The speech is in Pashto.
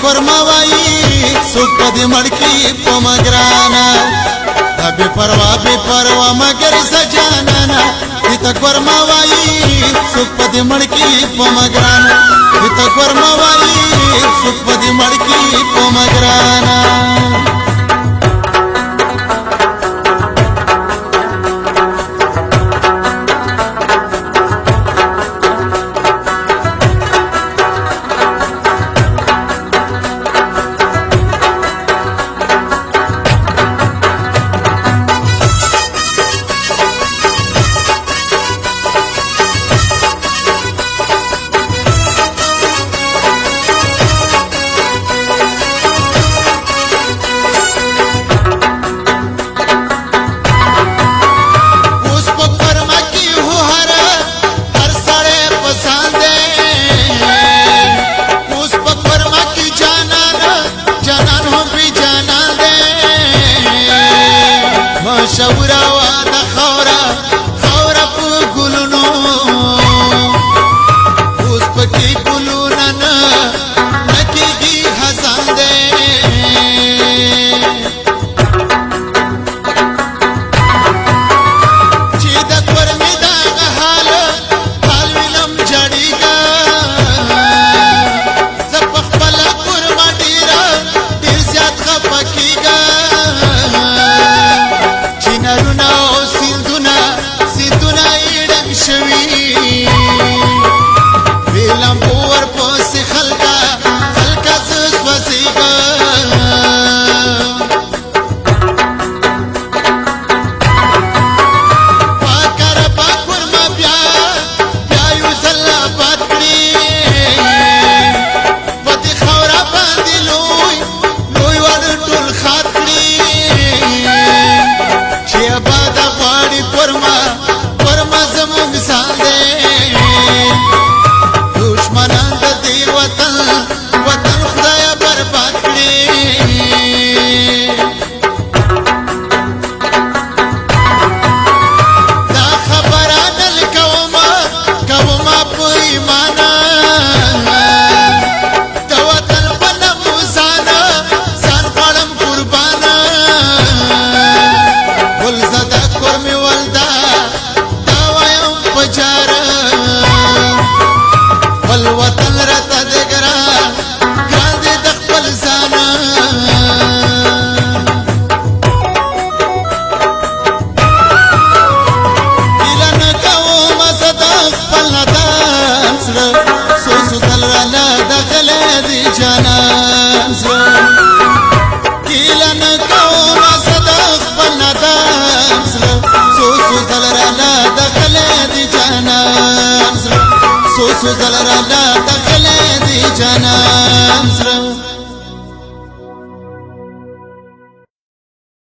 کورما وایي څوک په دې مړکي په مګرانا دا بې پروا مګر سجانانا ته کورما وایي څوک په دې مړکي په مګرانا ته کورما وایي څوک په دې مړکي په مګرانا شوروا د خورا په ګلونو اوس پکې ګلونه نه لکېږي خزان دی چې د کورمې دغه حال وینم جړېږه زه په خپله کورمه ډېر زیات خفه کېږه سوزل را لا دخل دی جانان